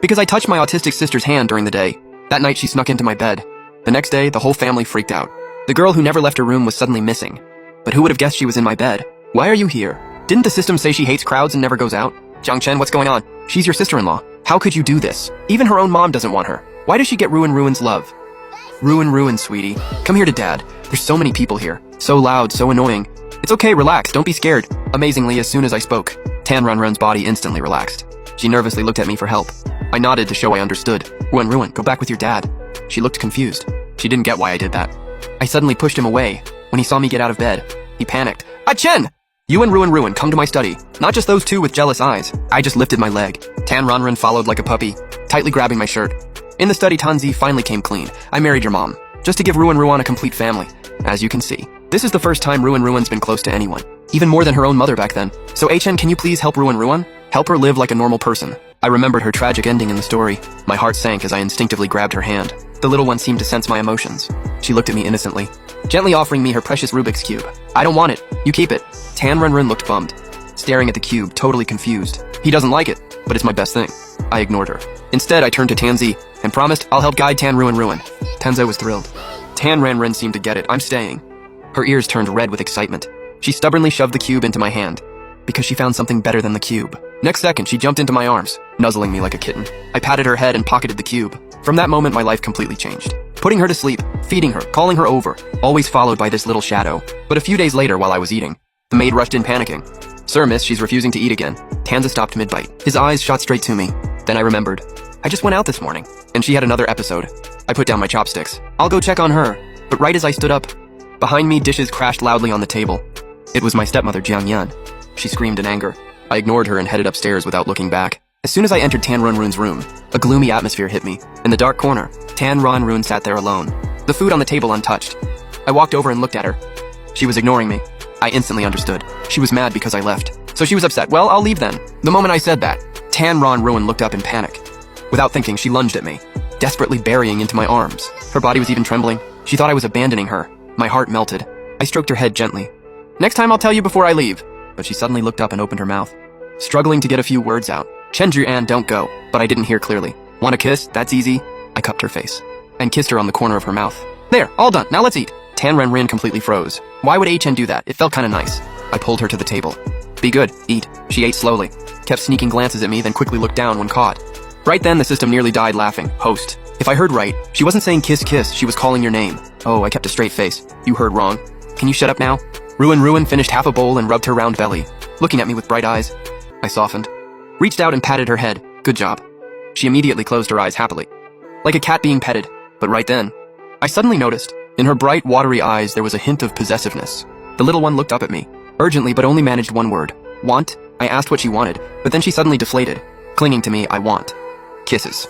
Because I touched my autistic sister's hand during the day. That night she snuck into my bed. The next day, the whole family freaked out. The girl who never left her room was suddenly missing. But who would have guessed she was in my bed? Why are you here? Didn't the system say she hates crowds and never goes out? Jiang Chen, what's going on? She's your sister-in-law. How could you do this? Even her own mom doesn't want her. Why does she get Ruin's love? Ruin, sweetie. Come here to Dad. There's so many people here. So loud, so annoying. It's okay, relax, don't be scared. Amazingly, as soon as I spoke, Tan Run's body instantly relaxed. She nervously looked at me for help. I nodded to show I understood. Ruin, go back with your dad. She looked confused. She didn't get why I did that. I suddenly pushed him away. When he saw me get out of bed, he panicked. Ah, Chen! You and Ruin, come to my study. Not just those two with jealous eyes. I just lifted my leg. Tan Run followed like a puppy, tightly grabbing my shirt. In the study, Tanzi finally came clean. I married your mom, just to give Ruin a complete family. As you can see, this is the first time Ruin's been close to anyone. Even more than her own mother back then. So HN, can you please help Ruin? Help her live like a normal person. I remembered her tragic ending in the story. My heart sank as I instinctively grabbed her hand. The little one seemed to sense my emotions. She looked at me innocently, gently offering me her precious Rubik's Cube. I don't want it. You keep it. Tan Run looked bummed, staring at the cube, totally confused. He doesn't like it, but it's my best thing. I ignored her. Instead, I turned to Tanzi and promised I'll help guide Tan Ruin. Tanzi was thrilled. Tan Ren seemed to get it. I'm staying. Her ears turned red with excitement. She stubbornly shoved the cube into my hand, because she found something better than the cube. Next second, she jumped into my arms, nuzzling me like a kitten. I patted her head and pocketed the cube. From that moment, my life completely changed. Putting her to sleep, feeding her, calling her over, always followed by this little shadow. But a few days later, while I was eating, the maid rushed in panicking. Sir, miss, she's refusing to eat again. Tanza stopped mid-bite. His eyes shot straight to me. Then I remembered. I just went out this morning, and she had another episode. I put down my chopsticks. I'll go check on her. But right as I stood up, behind me, dishes crashed loudly on the table. It was my stepmother, Jiang Yan. She screamed in anger. I ignored her and headed upstairs without looking back. As soon as I entered Tan Run's room, a gloomy atmosphere hit me. In the dark corner, Tan Run sat there alone, the food on the table untouched. I walked over and looked at her. She was ignoring me. I instantly understood. She was mad because I left. So she was upset. Well, I'll leave then. The moment I said that, Tan Run looked up in panic. Without thinking, she lunged at me, desperately burying into my arms. Her body was even trembling. She thought I was abandoning her. My heart melted. I stroked her head gently. Next time I'll tell you before I leave. But she suddenly looked up and opened her mouth, struggling to get a few words out. Chenju An, don't go. But I didn't hear clearly. Want a kiss? That's easy. I cupped her face and kissed her on the corner of her mouth. There, all done. Now let's eat. Tan Ren completely froze. Why would HN do that? It felt kinda nice. I pulled her to the table. Be good, eat. She ate slowly, kept sneaking glances at me, then quickly looked down when caught. Right then, the system nearly died laughing. Host. If I heard right, she wasn't saying kiss, she was calling your name. Oh, I kept a straight face. You heard wrong. Can you shut up now? Ruin finished half a bowl and rubbed her round belly, looking at me with bright eyes. I softened, reached out and patted her head. Good job. She immediately closed her eyes happily, like a cat being petted. But right then, I suddenly noticed, in her bright, watery eyes there was a hint of possessiveness. The little one looked up at me, urgently but only managed one word. Want? I asked what she wanted, but then she suddenly deflated. Clinging to me, I want. Kisses.